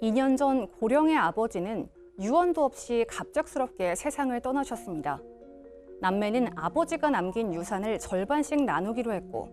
2년 전 고령의 아버지는 유언도 없이 갑작스럽게 세상을 떠나셨습니다. 남매는 아버지가 남긴 유산을 절반씩 나누기로 했고,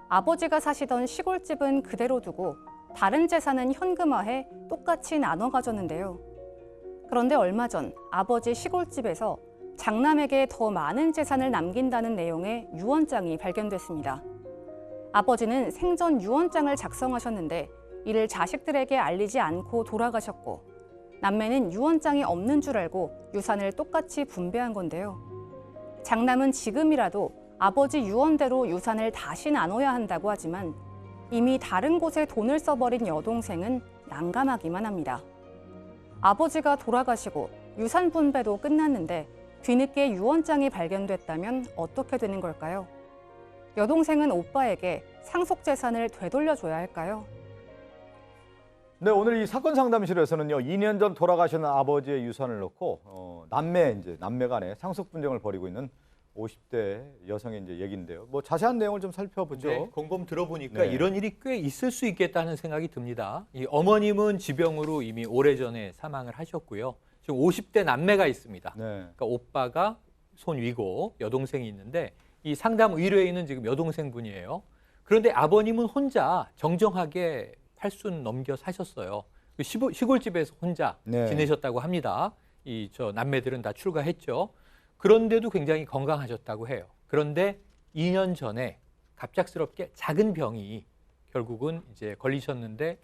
아버지가 사시던 시골집은 그대로 두고 다른 재산은 현금화해 똑같이 나눠 가졌는데요. 그런데 얼마 전 아버지 시골집에서 장남에게 더 많은 재산을 남긴다는 내용의 유언장이 발견됐습니다. 아버지는 생전 유언장을 작성하셨는데 이를 자식들에게 알리지 않고 돌아가셨고, 남매는 유언장이 없는 줄 알고 유산을 똑같이 분배한 건데요. 장남은 지금이라도 아버지 유언대로 유산을 다시 나눠야 한다고 하지만 이미 다른 곳에 돈을 써버린 여동생은 난감하기만 합니다. 아버지가 돌아가시고 유산 분배도 끝났는데 뒤늦게 유언장이 발견됐다면 어떻게 되는 걸까요? 여동생은 오빠에게 상속 재산을 되돌려줘야 할까요? 네, 오늘 이 사건 상담실에서는요, 2년 전 돌아가신 아버지의 유산을 놓고 남매 간에 상속 분쟁을 벌이고 있는 50대 여성의 얘기인데요. 뭐 자세한 내용을 좀 살펴보죠. 네, 곰곰 들어보니까 네. 이런 일이 꽤 있을 수 있겠다는 생각이 듭니다. 이 어머님은 지병으로 이미 오래전에 사망을 하셨고요. 지금 50대 남매가 있습니다. 네. 그러니까 오빠가 손 위고 여동생이 있는데 이 상담 의뢰에 있는 지금 여동생분이에요. 그런데 아버님은 혼자 정정하게 80 넘겨 사셨어요. 시골집에서 혼자 네. 지내셨다고 합니다. 저 남매들은 다 출가했죠. 그런데도 굉장히 건강하셨다고 해요. 그런데 2년 전에 갑작스럽게 작은 병이 결국은 이제 걸리셨는데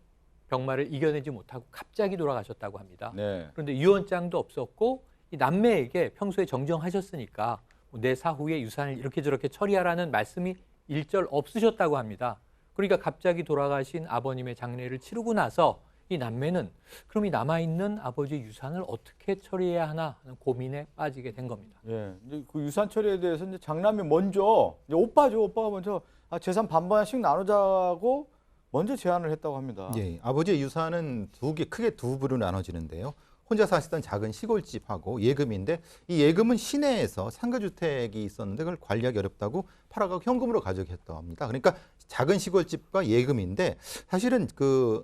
병마를 이겨내지 못하고 갑자기 돌아가셨다고 합니다. 네. 그런데 유언장도 없었고 이 남매에게 평소에 정정하셨으니까 내 사후에 유산을 이렇게 저렇게 처리하라는 말씀이 일절 없으셨다고 합니다. 그러니까 갑자기 돌아가신 아버님의 장례를 치르고 나서 이 남매는 그럼 이 남아있는 아버지 유산을 어떻게 처리해야 하나 하는 고민에 빠지게 된 겁니다. 예. 이제 그 유산 처리에 대해서 이제 장남이 먼저 오빠가 먼저 재산 반반씩 나누자고 먼저 제안을 했다고 합니다. 예, 아버지의 유산은 크게 두 부로 나눠지는데요. 혼자 사시던 작은 시골집하고 예금인데 이 예금은 시내에서 상가주택이 있었는데 그걸 관리하기 어렵다고 팔아가고 현금으로 가져갔다고 합니다. 그러니까 작은 시골집과 예금인데 사실은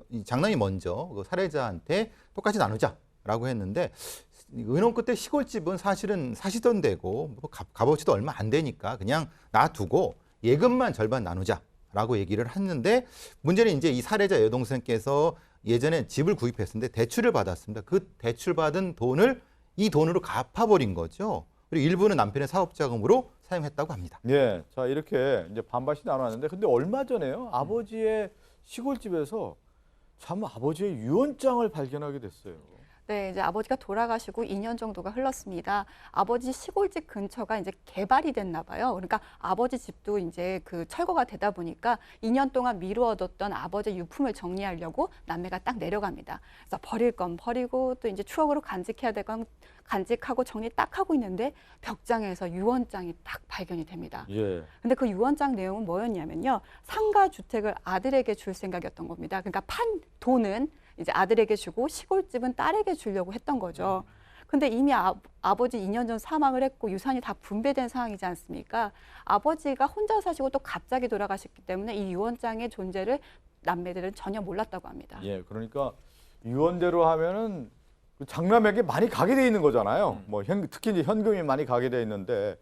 이 장남이 먼저 그 살해자한테 똑같이 나누자라고 했는데 의논 끝에 시골집은 사실은 사시던 데고 뭐 값어치도 얼마 안 되니까 그냥 놔두고 예금만 절반 나누자라고 얘기를 했는데 문제는 이제 이 살해자 여동생께서 예전에 집을 구입했었는데 대출을 받았습니다. 그 대출받은 돈을 이 돈으로 갚아버린 거죠. 그리고 일부는 남편의 사업자금으로 사용했다고 합니다. 예. 자, 이렇게 이제 반반씩 나눴는데 근데 얼마 전에요. 아버지의 시골집에서 참 아버지의 유언장을 발견하게 됐어요. 네, 이제 아버지가 돌아가시고 2년 정도가 흘렀습니다. 아버지 시골집 근처가 이제 개발이 됐나 봐요. 그러니까 아버지 집도 이제 그 철거가 되다 보니까 2년 동안 미루어뒀던 아버지 유품을 정리하려고 남매가 딱 내려갑니다. 그래서 버릴 건 버리고 또 이제 추억으로 간직해야 될 건 간직하고 정리 딱 하고 있는데 벽장에서 유언장이 딱 발견이 됩니다. 예. 근데 그 유언장 내용은 뭐였냐면요. 상가 주택을 아들에게 줄 생각이었던 겁니다. 그러니까 판 돈은 이제 아들에게 주고 시골집은 딸에게 주려고 했던 거죠. 근데 이미 아버지 2년 전 사망을 했고 유산이 다 분배된 상황이지 않습니까? 아버지가 혼자 사시고 또 갑자기 돌아가셨기 때문에 이 유언장의 존재를 남매들은 전혀 몰랐다고 합니다. 예. 그러니까 유언대로 하면은 장남에게 많이 가게 돼 있는 거잖아요. 뭐 특히 이제 현금이 많이 가게 돼 있는데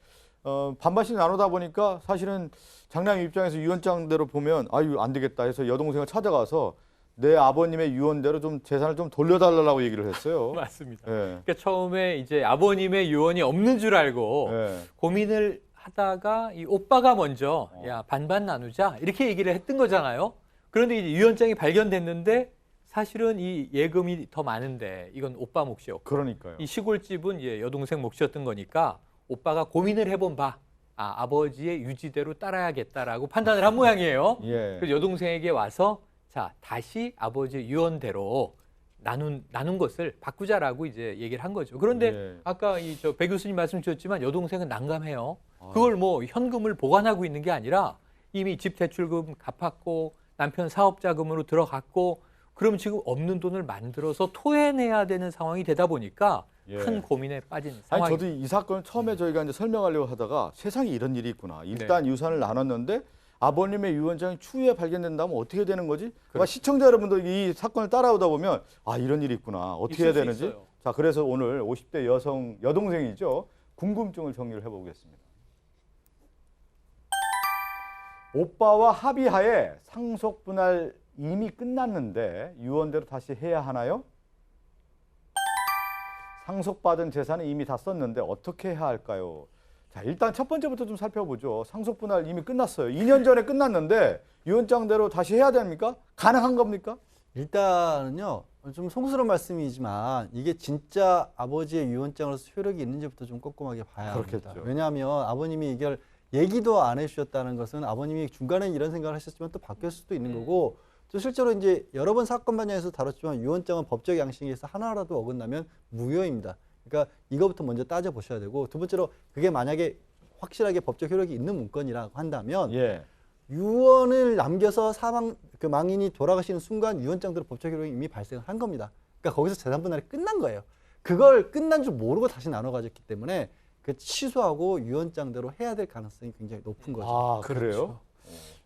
반반씩 나누다 보니까 사실은 장남 입장에서 유언장대로 보면 아유 안 되겠다 해서 여동생을 찾아가서 내 아버님의 유언대로 좀 재산을 좀 돌려달라고 얘기를 했어요. 맞습니다. 예. 그러니까 처음에 이제 아버님의 유언이 없는 줄 알고 예. 고민을 하다가 이 오빠가 먼저 야 반반 나누자 이렇게 얘기를 했던 거잖아요. 그런데 이제 유언장이 발견됐는데 사실은 이 예금이 더 많은데 이건 오빠 몫이었고 그러니까요. 이 시골집은 여동생 몫이었던 거니까 오빠가 고민을 해본 바 아버지의 유지대로 따라야겠다라고 판단을 한 모양이에요. 예. 그래서 여동생에게 와서 자 다시 아버지 유언대로 나눈 것을 바꾸자라고 이제 얘기를 한 거죠. 그런데 예. 아까 배 교수님 말씀 주셨지만 여동생은 난감해요. 그걸 뭐 현금을 보관하고 있는 게 아니라 이미 집 대출금 갚았고 남편 사업자금으로 들어갔고 그럼 지금 없는 돈을 만들어서 토해내야 되는 상황이 되다 보니까 예. 큰 고민에 빠진 아니 상황이. 저도 이 사건 처음에 저희가 이제 설명하려고 하다가 세상에 이런 일이 있구나. 일단 유산을 나눴는데 아버님의 유언장이 추후에 발견된다면 어떻게 되는 거지? 그러니까 시청자 여러분들 이 사건을 따라오다 보면 아 이런 일이 있구나. 어떻게 해야 있을 수 되는지. 있어요. 자 그래서 오늘 50대 여동생이죠. 궁금증을 정리를 해보겠습니다. 오빠와 합의하에 상속 분할 이미 끝났는데 유언대로 다시 해야 하나요? 상속받은 재산은 이미 다 썼는데 어떻게 해야 할까요? 자, 일단 첫 번째부터 좀 살펴보죠. 상속 분할 이미 끝났어요. 2년 전에 끝났는데 유언장대로 다시 해야 됩니까? 가능한 겁니까? 일단은요, 좀 송구스러운 말씀이지만 이게 진짜 아버지의 유언장으로서 효력이 있는지부터 좀 꼼꼼하게 봐야 합니다. 그렇겠죠. 왜냐하면 아버님이 이걸 얘기도 안 해주셨다는 것은 아버님이 중간에 이런 생각을 하셨지만 또 바뀔 수도 있는 거고, 또 실제로 이제 여러 번 사건 반영에서 다뤘지만 유언장은 법적 양식에서 하나라도 어긋나면 무효입니다. 그러니까 이거부터 먼저 따져보셔야 되고, 두 번째로 그게 만약에 확실하게 법적 효력이 있는 문건이라고 한다면 예. 유언을 남겨서 그 망인이 돌아가시는 순간 유언장대로 법적 효력이 이미 발생한 겁니다. 그러니까 거기서 재산 분할이 끝난 거예요. 그걸 끝난 줄 모르고 다시 나눠 가졌기 때문에 그 취소하고 유언장대로 해야 될 가능성이 굉장히 높은 거죠. 아 그래요?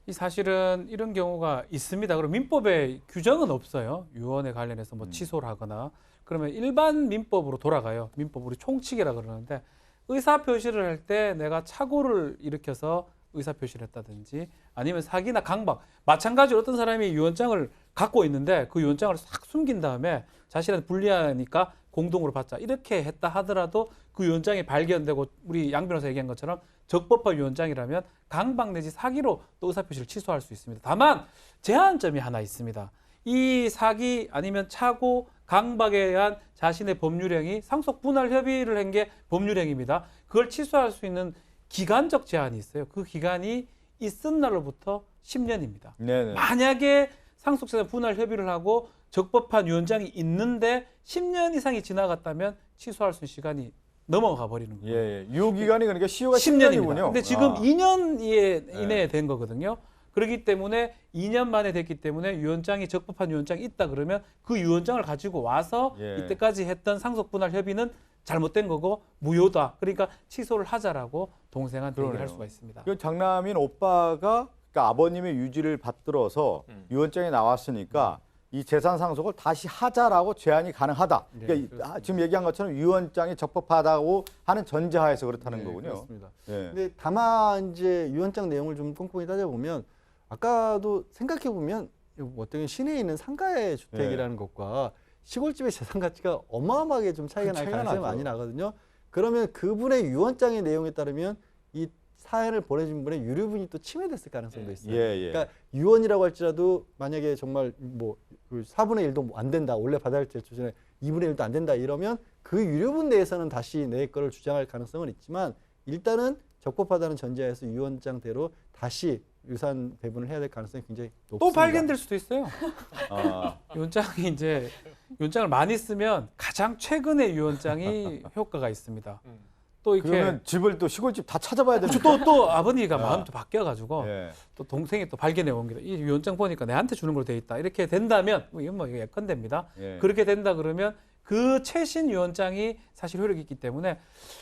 이 사실은 이런 경우가 있습니다. 그럼 민법에 규정은 없어요. 유언에 관련해서 뭐 취소를 하거나. 그러면 일반 민법으로 돌아가요. 민법 우리 총칙이라 그러는데, 의사 표시를 할 때 내가 착오를 일으켜서 의사 표시를 했다든지, 아니면 사기나 강박, 마찬가지로 어떤 사람이 유언장을 갖고 있는데 그 유언장을 싹 숨긴 다음에 자신한테 불리하니까 공동으로 받자, 이렇게 했다 하더라도 그 유언장이 발견되고 우리 양 변호사 얘기한 것처럼 적법한 유언장이라면 강박 내지 사기로 또 의사표시를 취소할 수 있습니다. 다만 제한점이 하나 있습니다. 이 사기 아니면 착오, 강박에 의한 자신의 법률행위, 상속 분할 협의를 한 게 법률행위입니다. 그걸 취소할 수 있는 기간적 제한이 있어요. 그 기간이 있은 날로부터 10년입니다. 네네. 만약에 상속재산 분할 협의를 하고 적법한 유언장이 있는데 10년 이상이 지나갔다면 취소할 수 있는 시간이 넘어가 버리는 거예요. 예, 예. 유효기간이 그러니까 시효가 10년입니다. 10년이군요. 근데 지금 2년 네. 이내에 된 거거든요. 그렇기 때문에 2년 만에 됐기 때문에 유언장이 적법한 유언장이 있다 그러면 그 유언장을 가지고 와서 예. 이때까지 했던 상속 분할 협의는 잘못된 거고 무효다. 그러니까 취소를 하자라고 동생한테 얘기를 할 그러네요. 수가 있습니다. 그 장남인 오빠가 그러니까 아버님의 유지를 받들어서 유언장이 나왔으니까 이 재산 상속을 다시 하자라고 제안이 가능하다. 그러니까 지금 얘기한 것처럼 유언장이 적법하다고 하는 전제하에서 그렇다는 거군요. 그렇습니다. 예. 근데 다만 이제 유언장 내용을 좀 꼼꼼히 따져보면 아까도 생각해보면 어떤 시내에 있는 상가의 주택이라는 것과 시골집의 재산 가치가 어마어마하게 좀 차이가 날 차이가 가능성이 나죠. 많이 나거든요. 그러면 그분의 유언장의 내용에 따르면 이 사연을 보내준 분의 유류분이 또 침해됐을 가능성도 있어요. 예, 예. 그러니까 유언이라고 할지라도 만약에 정말 뭐 4분의 1도 안 된다. 원래 받아야 할 제초 전에 2분의 1도 안 된다 이러면 그 유류분 내에서는 다시 내 거를 주장할 가능성은 있지만 일단은 적법하다는 전제하에서 유언장대로 다시 유산 배분을 해야 될 가능성이 굉장히 높습니다. 또 발견될 수도 있어요. 아, 유언장이 이제 유언장을 많이 쓰면 가장 최근의 유언장이 효과가 있습니다. 또 이렇게 그러면 집을 또 시골집 다 찾아봐야 되는 또 아버니가 마음도 바뀌어가지고 예. 또 동생이 또 발견해 옵니다. 이 유언장 보니까 내한테 주는 걸로 돼 있다. 이렇게 된다면 이건 뭐 예컨대입니다. 예. 그렇게 된다 그러면 그 최신 유언장이 사실 효력이 있기 때문에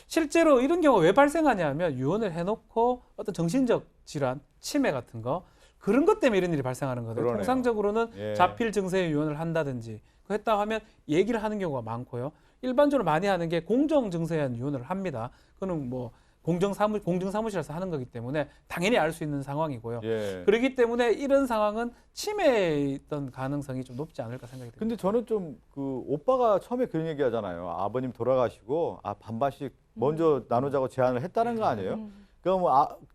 실제로 이런 경우가 왜 발생하냐면 유언을 해놓고 어떤 정신적 질환, 치매 같은 거 그런 것 때문에 이런 일이 발생하는 거거든요. 그러네요. 통상적으로는 예. 자필 증세의 유언을 한다든지 그 했다 하면 얘기를 하는 경우가 많고요. 일반적으로 많이 하는 게 공정 증세한 유언을 합니다. 그거는 뭐 공정사무실에서 하는 거기 때문에 당연히 알 수 있는 상황이고요. 예. 그렇기 때문에 이런 상황은 치매에 있던 가능성이 좀 높지 않을까 생각이 듭니다. 근데 저는 좀 그 오빠가 처음에 그런 얘기 하잖아요. 아버님 돌아가시고 반반씩 먼저 나누자고 제안을 했다는 거 아니에요? 그럼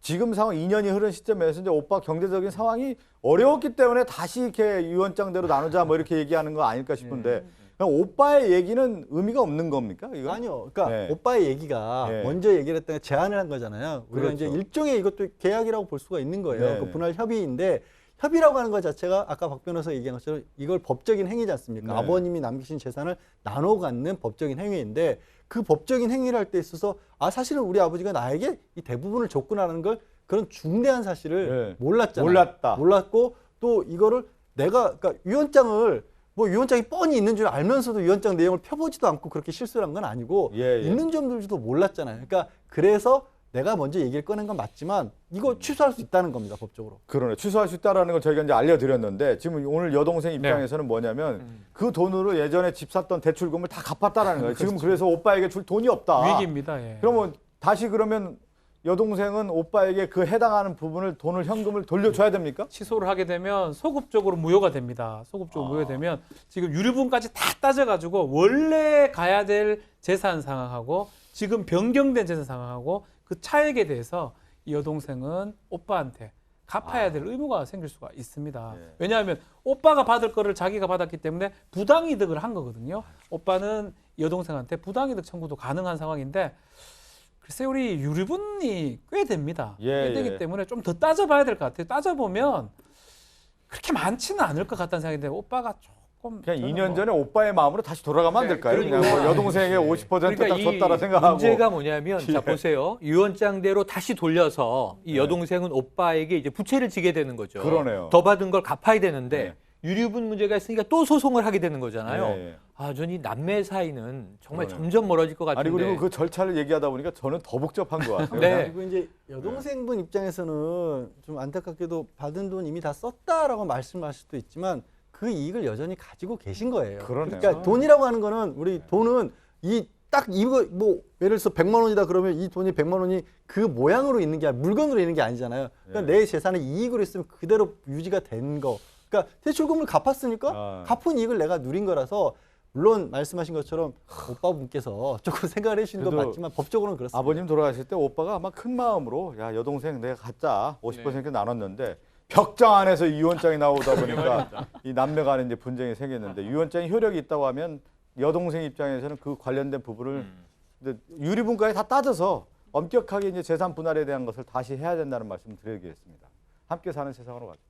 지금 상황 2년이 흐른 시점에서 이제 오빠 경제적인 상황이 어려웠기 때문에 다시 이렇게 유언장대로 나누자 뭐 이렇게 얘기하는 거 아닐까 싶은데 그럼 오빠의 얘기는 의미가 없는 겁니까? 이거? 아니요. 그러니까 네. 오빠의 얘기가 네. 먼저 얘기를 했다가 제안을 한 거잖아요. 우리가 그렇죠. 이제 일종의 이것도 계약이라고 볼 수가 있는 거예요. 네. 그 분할 협의인데 협의라고 하는 것 자체가 아까 박 변호사 얘기한 것처럼 이걸 법적인 행위지 않습니까? 네. 아버님이 남기신 재산을 나눠 갖는 법적인 행위인데 그 법적인 행위를 할 때 있어서 사실은 우리 아버지가 나에게 이 대부분을 줬구나라는 걸 그런 중대한 사실을 네. 몰랐잖아요. 몰랐다. 몰랐고 또 이거를 내가 그러니까 유언장을 뭐 유언장이 뻔히 있는 줄 알면서도 유언장 내용을 펴보지도 않고 그렇게 실수를 한 건 아니고 예, 예. 있는 점들도 몰랐잖아요. 그러니까 그래서 내가 먼저 얘기를 꺼낸 건 맞지만 이거 취소할 수 있다는 겁니다, 법적으로. 그러네. 취소할 수 있다라는 걸 저희가 이제 알려드렸는데 지금 오늘 여동생 입장에서는 뭐냐면 그 돈으로 예전에 집 샀던 대출금을 다 갚았다라는 거예요. 지금 그래서 오빠에게 줄 돈이 없다. 위기입니다. 예. 그러면 다시 그러면 여동생은 오빠에게 그 해당하는 부분을 돈을 현금을 돌려줘야 됩니까? 취소를 하게 되면 소급적으로 무효가 됩니다. 소급적으로 무효되면 지금 유류분까지 다 따져가지고 원래 가야 될 재산 상황하고 지금 변경된 재산 상황하고 그 차액에 대해서 이 여동생은 오빠한테 갚아야 될 의무가 생길 수가 있습니다. 예. 왜냐하면 오빠가 받을 거를 자기가 받았기 때문에 부당이득을 한 거거든요. 오빠는 여동생한테 부당이득 청구도 가능한 상황인데 글쎄 우리 유류분이 꽤 됩니다. 예, 꽤 되기 예. 때문에 좀 더 따져봐야 될 것 같아요. 따져보면 그렇게 많지는 않을 것 같다는 생각인데 오빠가 조금 그냥 저는 2년 뭐 전에 오빠의 마음으로 다시 돌아가면 안 될까요? 그러니까. 그냥 뭐 여동생에게 50% 딱 줬다라 생각하고. 문제가 뭐냐면 예. 자 보세요. 유언장대로 다시 돌려서 이 여동생은 오빠에게 이제 부채를 지게 되는 거죠. 그러네요. 더 받은 걸 갚아야 되는데 네. 유류분 문제가 있으니까 또 소송을 하게 되는 거잖아요. 예, 예. 아, 전 이 남매 사이는 정말 그러네요. 점점 멀어질 것 같은데. 아니 그리고 그 절차를 얘기하다 보니까 저는 더 복잡한 것 같아요. 네. 그리고 이제 여동생분 입장에서는 좀 안타깝게도 받은 돈 이미 다 썼다라고 말씀하실 수도 있지만 그 이익을 여전히 가지고 계신 거예요. 그러네요. 그러니까 돈이라고 하는 거는 우리 돈은 이 딱 이거 뭐 예를 들어서 100만 원이다 그러면 이 돈이 100만 원이 그 모양으로 있는 게 물건으로 있는 게 아니잖아요. 그러니까 내 재산의 이익으로 있으면 그대로 유지가 된 거. 그러니까 대출금을 갚았으니까 갚은 이익을 내가 누린 거라서 물론 말씀하신 것처럼 오빠분께서 조금 생각을 해주시는 건 그래도 맞지만 법적으로는 그렇습니다. 아버님 돌아가실 때 오빠가 아마 큰 마음으로 야 여동생 내가 갖자 50% 나눴는데 벽장 안에서 유언장이 나오다 보니까 이 남매 간에 이제 분쟁이 생겼는데 유언장이 효력이 있다고 하면 여동생 입장에서는 그 관련된 부분을 근데 유리분까지 다 따져서 엄격하게 이제 재산 분할에 대한 것을 다시 해야 된다는 말씀을 드리겠습니다. 함께 사는 세상으로 가죠.